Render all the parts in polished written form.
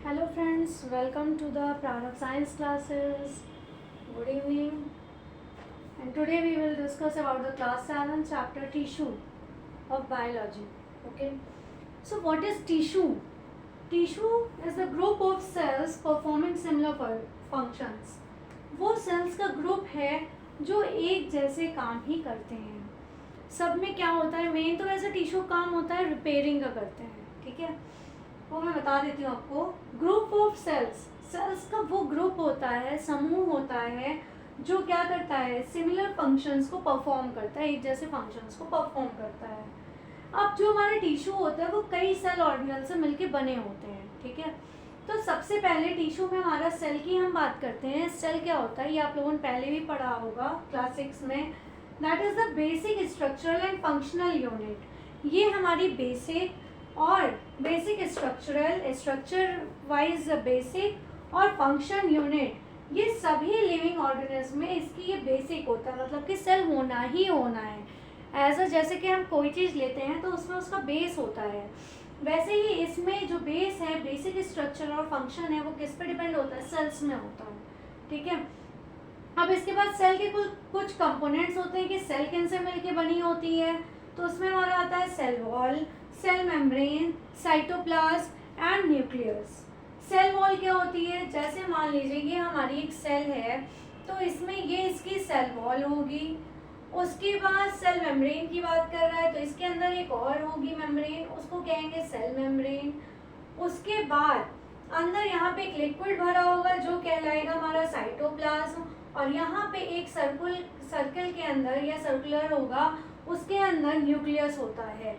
Hello friends, welcome to the Prarabh Science classes. Good evening. And today we will discuss about the class 7 chapter tissue of biology. Okay. So what is tissue? Tissue is the group of cells performing similar functions. वो cells का group है जो एक जैसे काम ही करते हैं. सब में क्या होता है, मेन तो वैसे टिश्यू काम होता है रिपेयरिंग का करते हैं. ठीक है, वो मैं बता देती हूँ आपको. ग्रुप ऑफ सेल्स का वो ग्रुप होता है, समूह होता है जो क्या करता है, सिमिलर फंक्शंस को परफॉर्म करता है, एक जैसे फंक्शंस को परफॉर्म करता है. अब जो हमारा टिश्यू होता है वो कई सेल ऑर्गेनल से मिलके बने होते हैं. ठीक है, तो सबसे पहले टिश्यू में हमारा सेल की हम बात करते हैं. सेल क्या होता है ये आप लोगों ने पहले भी पढ़ा होगा क्लास 6 में. That is the basic structural and functional unit. ये हमारी बेसिक और बेसिक स्ट्रक्चर वाइज बेसिक और फंक्शन यूनिट, ये सभी लिविंग ऑर्गेनिज्म में इसकी ये बेसिक होता है. मतलब कि सेल होना ही होना है. एज अ जैसे कि हम कोई चीज़ लेते हैं तो उसमें उसका बेस होता है, वैसे ही इसमें जो बेस है, बेसिक स्ट्रक्चर और फंक्शन है, वो किस पे डिपेंड होता है, सेल्स में होता है. ठीक है, अब इसके बाद सेल के कुछ कंपोनेंट्स होते हैं कि सेल किन से मिलके बनी होती है. तो उसमें हमारा आता है cell wall, cell membrane, cytoplasm and nucleus. Cell wall क्या होती है, जैसे मान लीजिए ये हमारी एक सेल है तो इसमें ये इसकी सेल वॉल होगी. उसके बाद सेल मेम्ब्रेन की बात कर रहा है तो इसके अंदर एक और होगी मेम्ब्रेन, उसको कहेंगे सेल मेम्ब्रेन. उसके बाद अंदर यहाँ पे एक लिक्विड भरा होगा जो कहलाएगा हमारा साइटोप्लाज्म, और यहाँ पे एक सर्कल के अंदर या सर्कुलर होगा, उसके अंदर न्यूक्लियस होता है,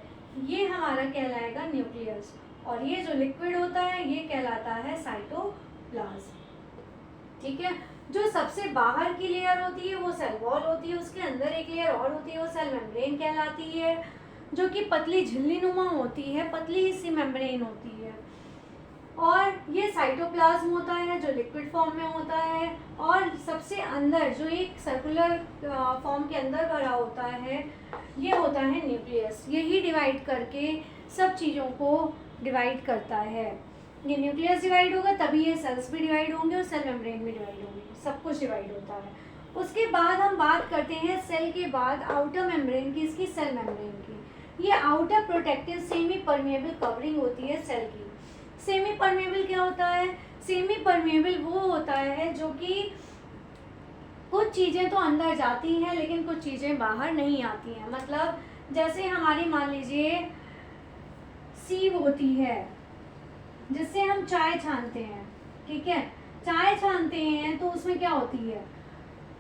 ये हमारा कहलाएगा न्यूक्लियस. और ये जो लिक्विड होता है ये कहलाता है साइटोप्लाज्म. ठीक है, जो सबसे बाहर की लेयर होती है वो सेल वॉल होती है, उसके अंदर एक लेयर और होती है वो सेल मेम्ब्रेन कहलाती है, जो कि पतली झिल्ली नुमा होती है, पतली सी मेम्ब्रेन होती है. और ये साइटोप्लाज्म होता है जो लिक्विड फॉर्म में होता है, और सबसे अंदर जो एक सर्कुलर फॉर्म के अंदर भरा होता है ये होता है न्यूक्लियस. यही डिवाइड करके सब चीज़ों को डिवाइड करता है. ये न्यूक्लियस डिवाइड होगा तभी ये सेल्स भी डिवाइड होंगे और सेल मेम्ब्रेन भी डिवाइड होंगे, सब कुछ डिवाइड होता है. उसके बाद हम बात करते हैं सेल के बाद आउटर मेम्ब्रेन की, इसकी सेल मेम्ब्रेन की. ये outer protective semi permeable covering होती है सेल की. सेमी परमेबल क्या होता है, सेमी परमेबल वो होता है जो कि कुछ चीज़ें तो अंदर जाती हैं लेकिन कुछ चीज़ें बाहर नहीं आती हैं. मतलब जैसे हमारी मान लीजिए सीव होती है जिससे हम चाय छानते हैं. ठीक है, चाय छानते हैं तो उसमें क्या होती है,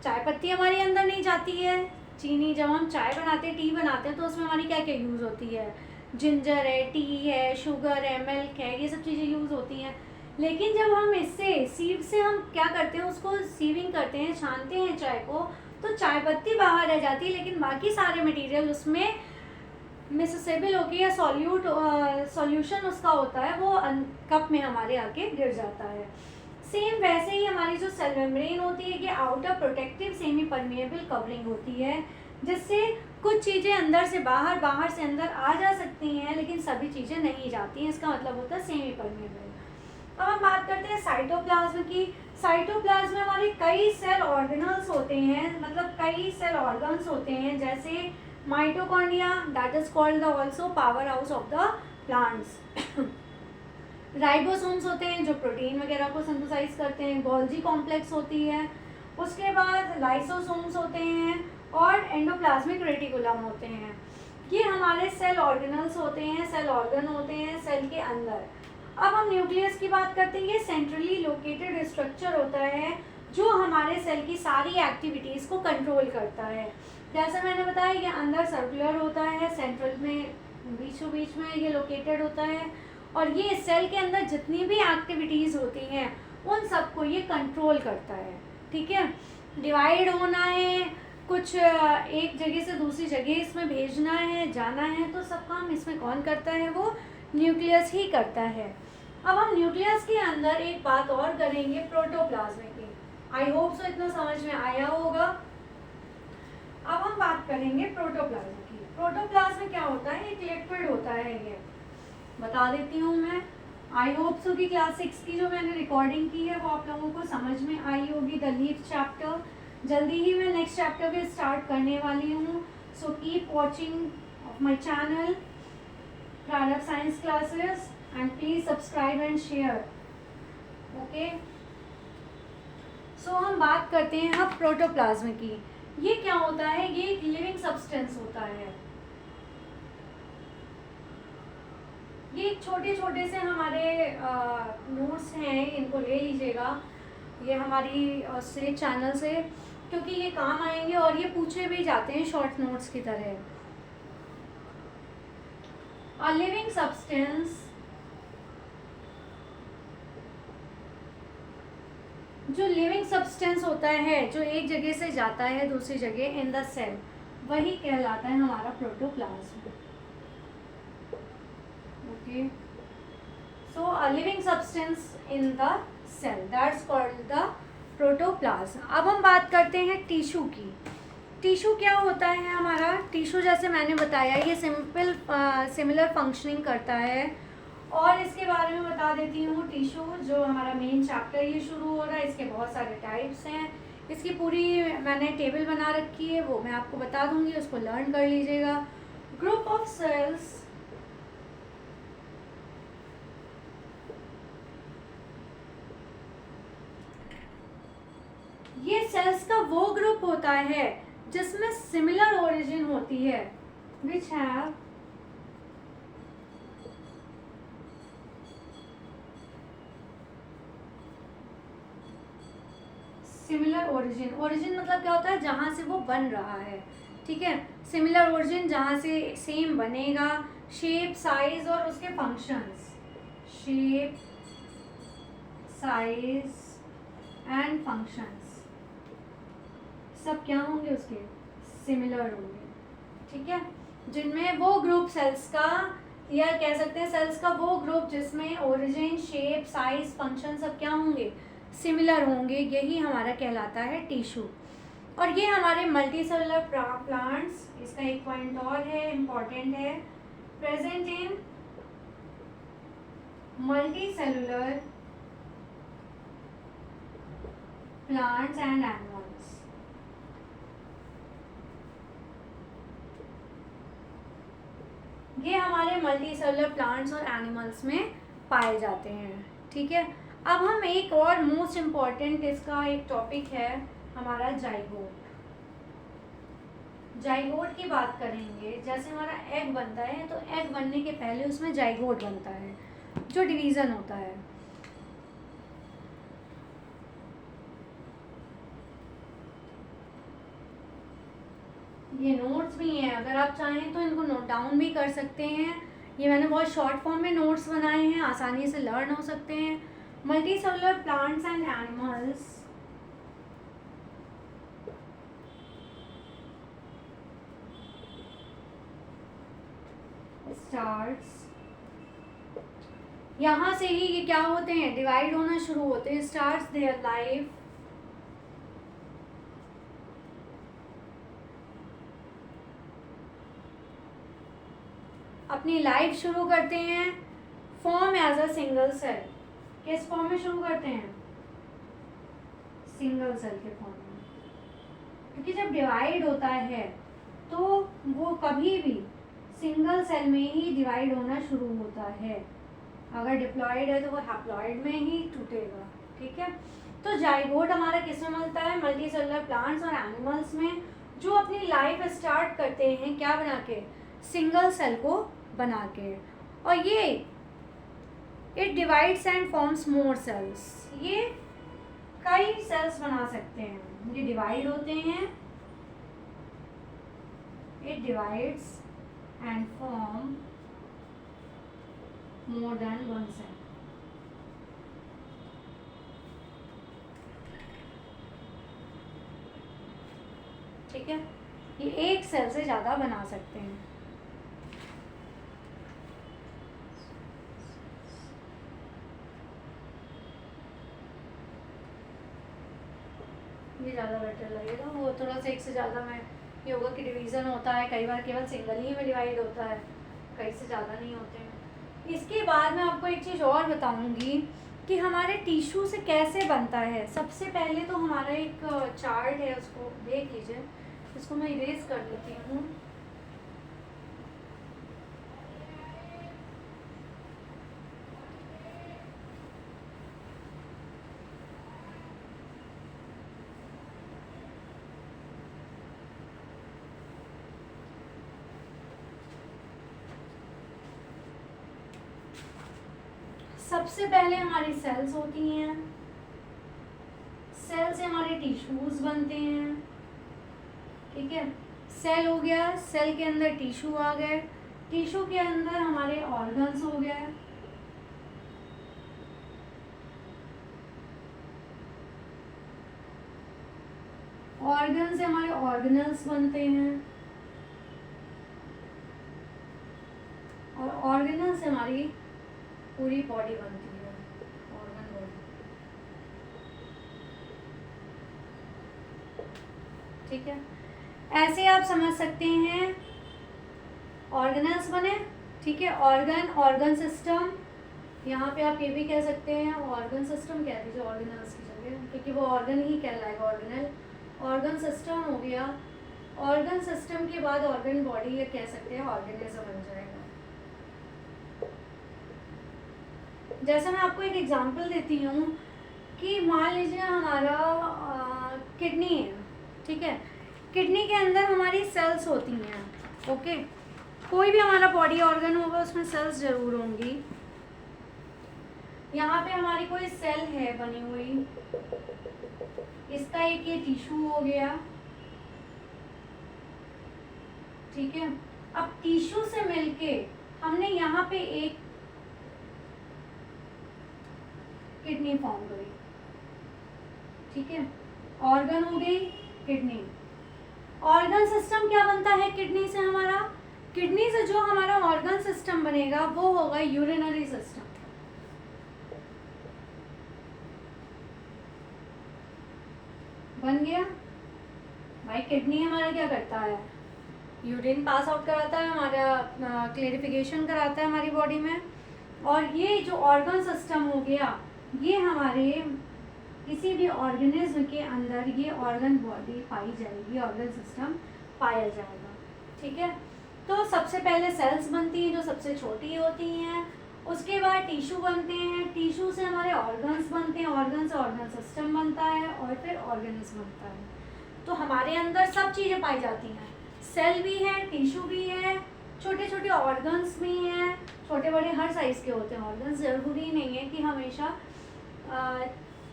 चाय पत्ती हमारी अंदर नहीं जाती है. चीनी, जब हम चाय बनाते हैं, टी बनाते हैं तो उसमें हमारी क्या क्या यूज़ होती है, जिंजर है, टी है, शुगर है, मिल्क है, ये सब चीज़ें यूज़ होती हैं. लेकिन जब हम इससे सीव से हम क्या करते हैं, उसको सीविंग करते हैं, छानते हैं चाय को, तो चाय पत्ती बाहर रह जाती है लेकिन बाकी सारे मटेरियल उसमें मिसेसेबल होके या सॉल्यूशन उसका होता है वो कप में हमारे आके गिर जाता है. सेम वैसे ही हमारी जो सेल मेम्ब्रेन होती है ये outer protective semi permeable covering होती है, जिससे कुछ चीज़ें अंदर से बाहर, बाहर से अंदर आ जा सकती हैं लेकिन सभी चीज़ें नहीं जाती हैं. इसका मतलब होता है सेमी परमेबल. अब हम बात करते हैं साइटोप्लाज्म की. साइटोप्लाज्म में हमारे कई सेल ऑर्गेनल्स होते हैं, मतलब कई सेल ऑर्गन्स होते हैं, जैसे mitochondria, that is called the also power house of the plants. Ribosomes होते हैं जो प्रोटीन वगैरह को सिंथेसाइज करते हैं. गोल्जी कॉम्प्लेक्स होती है. उसके बाद लाइसोसोम्स होते हैं और एंडोप्लाज्मिक रेटिकुलम होते हैं. ये हमारे सेल ऑर्गेनल्स होते हैं, सेल ऑर्गन होते हैं सेल के अंदर. अब हम न्यूक्लियस की बात करते हैं. ये सेंट्रली लोकेटेड स्ट्रक्चर होता है जो हमारे सेल की सारी एक्टिविटीज़ को कंट्रोल करता है. जैसे मैंने बताया ये अंदर सर्कुलर होता है, सेंट्रल में बीचों बीच में ये लोकेटेड होता है, और ये सेल के अंदर जितनी भी एक्टिविटीज़ होती हैं उन सबको ये कंट्रोल करता है. ठीक है, डिवाइड होना है, कुछ एक जगह से दूसरी जगह इसमें भेजना है, जाना है, तो सब काम इसमें कौन करता है, वो न्यूक्लियस ही करता है. अब हम न्यूक्लियस के अंदर एक बात और करेंगे प्रोटोप्लाज्म की. आई होप सो इतना समझ में आया होगा. अब हम बात करेंगे प्रोटोप्लाज्म की. प्रोटोप्लाज्म क्या होता है, एक लिक्विड होता है, ये बता देती हूँ मैं. आई होप सो कि क्लास 6 की जो मैंने रिकॉर्डिंग की है वो आप लोगों को समझ में आई होगी। द लीफ चैप्टर, जल्दी ही मैं नेक्स्ट चैप्टर पे स्टार्ट करने वाली हूँ। So keep watching of my channel Prarambh science classes and please subscribe and share. Okay, so हम बात करते हैं अब प्रोटोप्लाज्म की। ये क्या होता है? ये एक लिविंग सब्सटेंस होता है। ये छोटे छोटे से हमारे नोट्स हैं, इनको ले लीजिएगा, ये हमारी से चैनल से, क्योंकि ये काम आएंगे और ये पूछे भी जाते हैं शॉर्ट नोट्स की तरह। अ लिविंग सब्सटेंस, जो लिविंग सब्सटेंस होता है जो एक जगह से जाता है दूसरी जगह इन द सेल, वही कहलाता है हमारा protoplasm. Okay, so a living substance in the cell, that's called the protoplasm. अब हम बात करते हैं टिश्यू की। टिश्यू क्या होता है? हमारा टिश्यू जैसे मैंने बताया ये सिमिलर फंक्शनिंग करता है। और इसके बारे में बता देती हूँ। टिश्यू जो हमारा मेन चैप्टर ये शुरू हो रहा है, इसके बहुत सारे टाइप्स हैं। इसकी पूरी मैंने टेबल बना रखी है, वो मैं आपको बता दूंगी, उसको लर्न कर लीजिएगा। ग्रुप ऑफ सेल्स, ये सेल्स का वो ग्रुप होता है जिसमें सिमिलर ओरिजिन होती है, which have similar origin. Origin मतलब क्या होता है? जहाँ से वो बन रहा है, ठीक है। सिमिलर ओरिजिन जहाँ से सेम बनेगा। शेप, साइज और उसके functions, shape, size and functions सब क्या होंगे? उसके सिमिलर होंगे, ठीक है। जिनमें वो ग्रुप सेल्स का, या कह सकते हैं सेल्स का वो ग्रुप जिसमें ओरिजिन, शेप, साइज, फंक्शन सब क्या होंगे? सिमिलर होंगे, यही हमारा कहलाता है टिश्यू। और ये हमारे मल्टी सेलुलर प्लांट्स, इसका एक पॉइंट और है, इम्पॉर्टेंट है, present in multi cellular plants and animals. ये हमारे मल्टी सेलुलर प्लांट्स और एनिमल्स में पाए जाते हैं, ठीक है। अब हम एक और मोस्ट इम्पॉर्टेंट इसका एक टॉपिक है हमारा जाइगोट। जाइगोट की बात करेंगे। जैसे हमारा एग बनता है तो एग बनने के पहले उसमें जाइगोट बनता है, जो डिवीज़न होता है। ये नोट्स भी हैं, अगर आप चाहें तो इनको नोट डाउन भी कर सकते हैं। ये मैंने बहुत शॉर्ट फॉर्म में नोट्स बनाए हैं, आसानी से लर्न हो सकते हैं। Multicellular plants and animals starts, यहाँ से ही ये क्या होते हैं? डिवाइड होना शुरू होते हैं। स्टार्ट्स देयर लाइफ अपनी लाइफ शुरू करते हैं। Form as a single cell, किस फॉर्म में शुरू करते हैं? सिंगल सेल के फॉर्म में। क्योंकि जब डिवाइड होता है तो वो कभी भी सिंगल सेल में ही डिवाइड होना शुरू होता है। अगर डिप्लॉयड है तो वो हैप्लॉयड में ही टूटेगा, ठीक है। तो जाइगोट हमारा किसमें मिलता है? मल्टी सेलुलर प्लांट्स और एनिमल्स में, जो अपनी लाइफ स्टार्ट करते हैं क्या बना के? सिंगल सेल को बना के। और ये it divides and forms more cells, ये कई सेल्स बना सकते हैं। ये डिवाइड होते हैं, it divides and form more than one cell. ठीक है, ये एक सेल से ज़्यादा बना सकते हैं। ये ज़्यादा बेटर लगेगा, वो थोड़ा सा एक से ज़्यादा में ये होगा कि डिवीज़न होता है, कई बार केवल सिंगल ही में डिवाइड होता है, कई से ज़्यादा नहीं होते हैं। इसके बाद मैं आपको एक चीज़ और बताऊंगी कि हमारे टिश्यू से कैसे बनता है। सबसे पहले तो हमारा एक चार्ट है, उसको देख लीजिए। इसको मैं इरेज कर देती हूँ। सबसे पहले हमारी सेल्स होती हैं, सेल से हमारे टिश्यूज बनते हैं। ठीक है, सेल हो गया, सेल के अंदर टिश्यू आ गए, टिश्यू के अंदर हमारे ऑर्गन्स हो गए, ऑर्गन से हमारे ऑर्गेनल्स बनते हैं, और ऑर्गेनल से हमारी पूरी बॉडी बनती है, ऑर्गन बॉडी। ठीक है, ऐसे आप समझ सकते हैं ऑर्गेनल्स बने। ठीक है, ऑर्गन, ऑर्गन सिस्टम, यहाँ पे आप ये भी कह सकते हैं ऑर्गन सिस्टम कह दीजिए ऑर्गेनल्स की जगह, क्योंकि वो ऑर्गन ही कहलाएगा ऑर्गेनल। ऑर्गन सिस्टम हो गया, ऑर्गन सिस्टम के बाद ऑर्गन बॉडी, ये कह सकते हैं ऑर्गेनिज्म बन जाएगा। जैसे मैं आपको एक एग्जांपल देती हूँ कि मान लीजिए हमारा किडनी है। ठीक है, किडनी के अंदर हमारी सेल्स होती हैं। ओके, कोई भी हमारा बॉडी ऑर्गन होगा उसमें सेल्स जरूर होंगी। यहाँ पे हमारी कोई सेल है बनी हुई, इसका एक ये टिश्यू हो गया। ठीक है, अब टिश्यू से मिलके हमने यहाँ पे एक किडनी फॉर्म करी। ठीक है, ऑर्गन हो गई किडनी। ऑर्गन सिस्टम क्या बनता है किडनी से हमारा? किडनी से जो हमारा ऑर्गन सिस्टम बनेगा वो होगा यूरिनरी सिस्टम। बन गया भाई। किडनी हमारा क्या करता है? यूरिन पास आउट कराता है, हमारा क्लेरिफिकेशन कराता है हमारी बॉडी में। और ये जो ऑर्गन सिस्टम हो गया, ये हमारे किसी भी ऑर्गेनिज्म के अंदर ये ऑर्गन बॉडी पाई जाएगी, ऑर्गन सिस्टम पाया जाएगा। ठीक है, तो सबसे पहले सेल्स बनती हैं जो सबसे छोटी होती हैं, उसके बाद टिश्यू बनते हैं, टिश्यू से हमारे ऑर्गन्स बनते हैं, ऑर्गन से ऑर्गन सिस्टम बनता है, और फिर ऑर्गेनिज्म बनता है। तो हमारे अंदर सब चीज़ें पाई जाती हैं, सेल भी है, टिश्यू भी है, छोटे छोटे ऑर्गन्स भी हैं, छोटे बड़े हर साइज़ के होते हैं ऑर्गन्स। ज़रूरी नहीं है कि हमेशा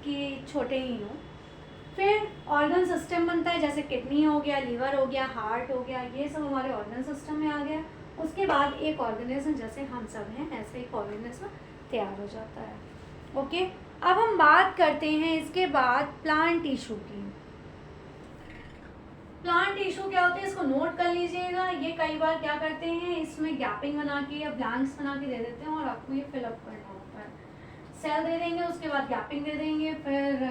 कि छोटे ही हों। फिर ऑर्गन सिस्टम बनता है, जैसे किडनी हो गया, लीवर हो गया, हार्ट हो गया, ये सब हमारे ऑर्गन सिस्टम में आ गया। उसके बाद एक ऑर्गेनिज्म, जैसे हम सब हैं ऐसे एक ऑर्गेनिज्म तैयार हो जाता है। ओके, अब हम बात करते हैं इसके बाद प्लांट टिश्यू की। प्लांट टिश्यू क्या होते हैं, इसको नोट कर लीजिएगा। ये कई बार क्या करते हैं, इसमें गैपिंग बना के या ब्लैंक्स बना के दे देते हैं, और आपको ये फिलअप करना होता है। सेल दे देंगे, उसके बाद गैपिंग दे देंगे, फिर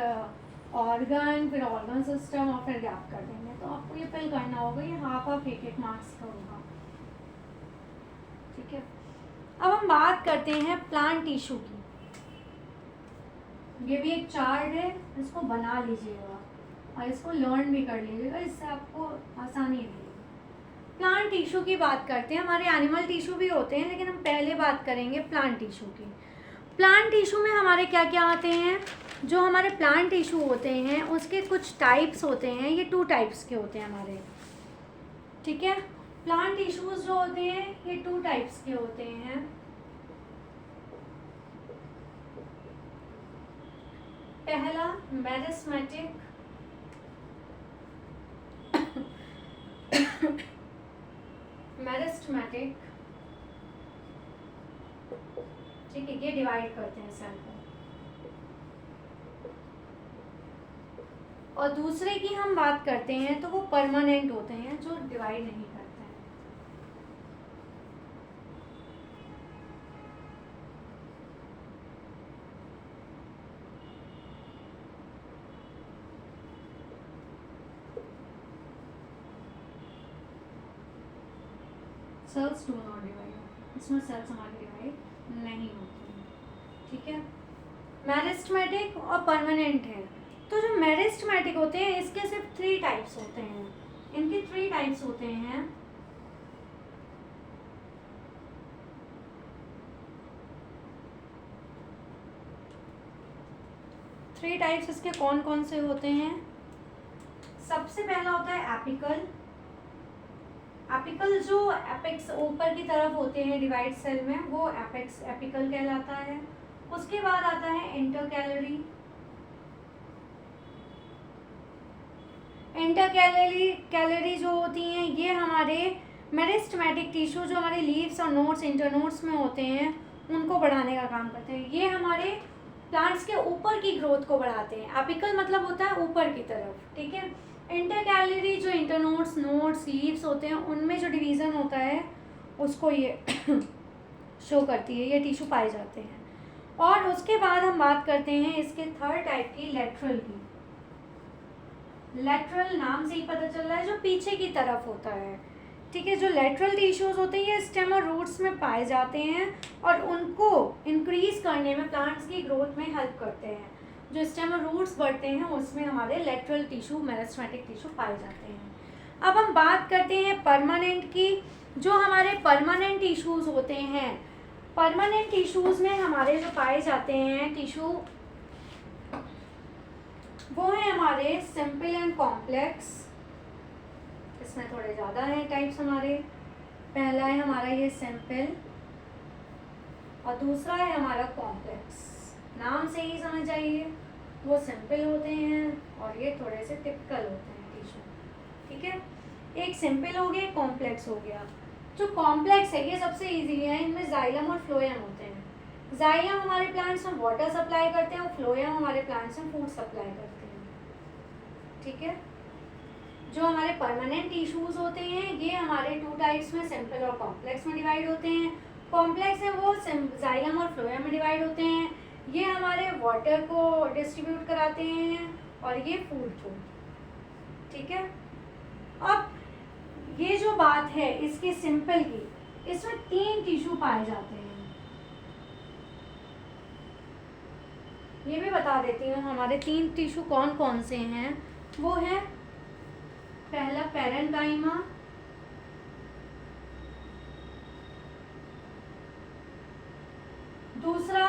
ऑर्गन, फिर ऑर्गन सिस्टम, और फिर गैप कर देंगे। तो आपको ये फिल करना होगा। ये हाफ एक मार्क्स का होगा। ठीक है, अब हम बात करते हैं प्लांट टिश्यू की। ये भी एक चार्ट है, इसको बना लीजिएगा और इसको लर्न भी कर लीजिएगा, इससे आपको आसानी रहेगी। प्लांट टिश्यू की बात करते हैं। हमारे एनिमल टिश्यू भी होते हैं, लेकिन हम पहले बात करेंगे प्लांट टिश्यू की। प्लांट टिश्यू में हमारे क्या क्या आते हैं? जो हमारे प्लांट टिश्यू होते हैं उसके कुछ टाइप्स होते हैं। ये 2 टाइप्स के होते हैं हमारे। ठीक है, प्लांट टिश्यूज जो होते हैं ये 2 टाइप्स के होते हैं। पहला मेरिस्टेमेटिक, मेरिस्टेमेटिक। ठीक है, ये डिवाइड करते हैं सेल को। और दूसरे की हम बात करते हैं तो वो परमानेंट होते हैं, जो डिवाइड नहीं करते हैं। सेल्स डू नॉट डिवाइड, इसमें सेल्स हमारे डिवाइड नहीं होते हैं, ठीक है। मेरिस्टेमेटिक और परमानेंट है। तो जो मेरिस्टेमेटिक होते हैं इसके सिर्फ 3 टाइप्स होते हैं, इनके 3 टाइप्स होते हैं। थ्री टाइप्स इसके कौन कौन से होते हैं? सबसे पहला होता है एपिकल। एपिकल जो एपेक्स ऊपर की तरफ होते हैं डिवाइड सेल में, वो एपिकल कहलाता है। उसके बाद आता है इंटरकैलरी। इंटरकैलरी जो होती हैं ये हमारे मेरिस्टेमेटिक टिश्यू जो हमारे लीव्स और नोड्स इंटरनोड्स में होते हैं उनको बढ़ाने का काम करते हैं। ये हमारे प्लांट्स के ऊपर की ग्रोथ को बढ़ाते हैं। एपिकल मतलब होता है ऊपर की तरफ, ठीक है। इंटरकैलरी जो इंटरनोड्स नोड्स लीव्स होते हैं उनमें जो डिवीज़न होता है उसको ये शो करती है, ये टिश्यू पाए जाते हैं। और उसके बाद हम बात करते हैं इसके थर्ड टाइप की, लेटरल की। लेटरल नाम से ही पता चल रहा है जो पीछे की तरफ होता है, ठीक है। जो लेटरल टिश्यूज होते हैं ये स्टेम और रूट्स में पाए जाते हैं और उनको इंक्रीज करने में प्लांट्स की ग्रोथ में हेल्प करते हैं। जो स्टेम और रूट्स बढ़ते हैं उसमें हमारे लेटरल टिश्यू मेरिस्टेमेटिक टिश्यू पाए जाते हैं। अब हम बात करते हैं परमानेंट की। जो हमारे परमानेंट टिश्यूज होते हैं, परमानेंट टिश्यूज में हमारे जो पाए जाते हैं टिश्यू वो है हमारे सिंपल एंड कॉम्प्लेक्स। इसमें थोड़े ज़्यादा हैं टाइप्स हमारे। पहला है हमारा ये सिंपल और दूसरा है हमारा कॉम्प्लेक्स। नाम से ही समझ जाइए, वो सिंपल होते हैं और ये थोड़े से टिपिकल होते हैं टिश्यू, ठीक है। एक सिंपल हो गया, कॉम्प्लेक्स हो गया। जो कॉम्प्लेक्स है ये सबसे ईजी है, इनमें जाइलम और फ्लोएम होते हैं। जाइलम हमारे प्लांट्स में वाटर सप्लाई करते हैं और फ्लोएम हमारे प्लांट्स में फूड सप्लाई करते हैं, ठीक है। जो हमारे परमानेंट टिश्यूज होते हैं ये हमारे 2 टाइप्स में, सिंपल और कॉम्प्लेक्स में डिवाइड होते हैं। कॉम्प्लेक्स है वो जाइलम और फ्लोएम में डिवाइड होते हैं। ये हमारे वाटर को डिस्ट्रीब्यूट कराते हैं और ये फूड को, ठीक है। अब ये जो बात है इसके सिंपल की, इसमें 3 टिश्यू पाए जाते हैं। ये भी बता देती हूँ हमारे 3 टिश्यू कौन कौन से हैं। वो है पहला पैरेन्काइमा, दूसरा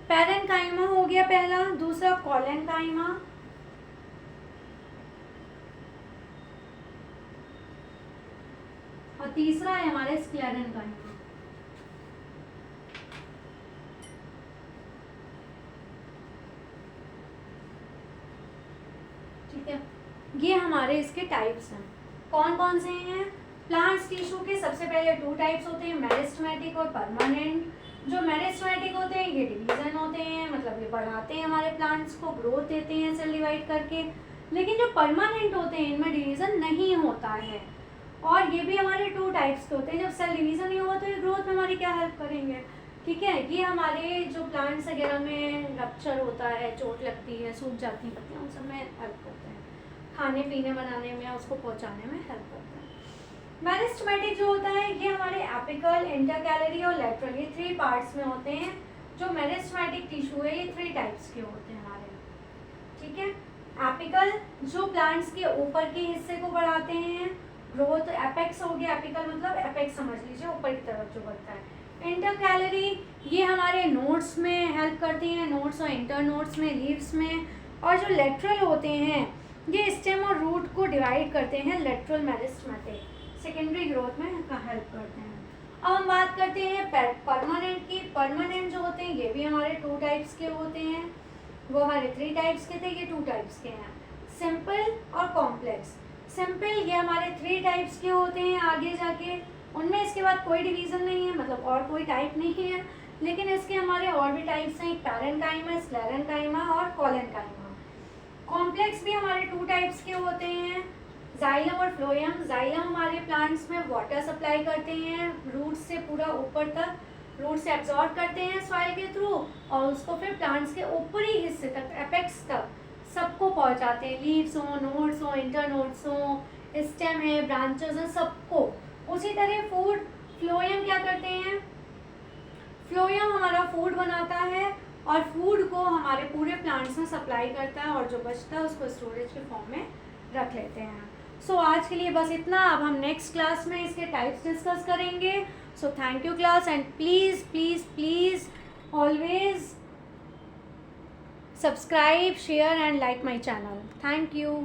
पैरेन्काइमा हो गया पहला, दूसरा कोलेन्काइमा और तीसरा है हमारे स्क्लेरेन्काइमा, ठीक है। ये हमारे इसके टाइप्स हैं। कौन कौन से हैं? प्लांट्स टिश्यू के सबसे पहले 2 टाइप्स होते हैं, मेरिस्टेमेटिक और परमानेंट। जो मेरिस्टेमेटिक होते हैं ये डिवीजन होते हैं, मतलब ये बढ़ाते हैं हमारे प्लांट्स को, ग्रोथ देते हैं सेल डिवाइड करके। लेकिन जो परमानेंट होते हैं इनमें डिवीजन नहीं होता है और ये भी हमारे 2 टाइप्स के होते हैं। जब सेल डिवीजन नहीं होगा तो ये ग्रोथ में हमारी क्या हेल्प करेंगे, ठीक है। ये हमारे जो प्लांट्स वगैरह में रप्चर होता है, चोट लगती है, सूख जाती है पत्तियाँ, उन सब में हेल्प करते हैं, खाने पीने बनाने में, उसको पहुंचाने में हेल्प करता है। मेरिस्टेमेटिक जो होता है ये हमारे एपिकल, इंटरकैलरी और लेटरल, ये 3 पार्ट्स में होते हैं। जो मेरिस्टेमेटिक टिश्यू है ये 3 टाइप्स के होते हैं हमारे, ठीक है। एपिकल जो प्लांट्स के ऊपर के हिस्से को बढ़ाते हैं, ग्रोथ एपेक्स हो गया, एपिकल मतलब एपेक्स समझ लीजिए, ऊपर की तरफ जो बढ़ता है। इंटरकैलरी ये हमारे नोड्स में हेल्प करती हैं, नोड्स और इंटरनोड्स में, लीव्स में। और जो लेटरल होते हैं ये स्टेम और रूट को डिवाइड करते हैं, लेटरल मेरिस्टेमेटिक, सेकेंडरी ग्रोथ में हेल्प करते हैं। अब हम बात करते हैं परमानेंट की। परमानेंट जो होते हैं ये भी हमारे 2 टाइप्स के होते हैं, वो हमारे 3 टाइप्स के थे, ये 2 टाइप्स के हैं, सिंपल और कॉम्प्लेक्स। सिंपल ये हमारे 3 टाइप्स के होते हैं आगे जाके, उनमें इसके बाद कोई डिवीज़न नहीं है, मतलब और कोई टाइप नहीं है। लेकिन इसके हमारे और भी टाइप्स हैं, पैरेन्काइमा, स्क्लेरेन्काइमा और कोलेन्काइमा। कॉम्प्लेक्स भी हमारे 2 टाइप्स के होते हैं, जाइलम और फ्लोएम। जाइलम हमारे प्लांट्स में वाटर सप्लाई करते हैं रूट्स से पूरा ऊपर तक, रूट से एब्जॉर्ब करते हैं सॉइल के थ्रू और उसको फिर प्लांट्स के ऊपरी हिस्से तक, एपेक्स तक सबको पहुंचाते हैं, लीव्स हो, नोड्स हो, इंटरनोड्स हो, स्टेम है, ब्रांचेस हैं, सबको। उसी तरह फूड फ्लोएम क्या करते हैं, फ्लोएम हमारा फूड बनाता है और फूड को हमारे पूरे प्लांट्स में सप्लाई करता है, और जो बचता है उसको स्टोरेज के फॉर्म में रख लेते हैं. सो आज के लिए बस इतना. अब हम नेक्स्ट क्लास में इसके टाइप्स डिस्कस करेंगे. So thank you class, and please please please always subscribe, share and like my channel. Thank you.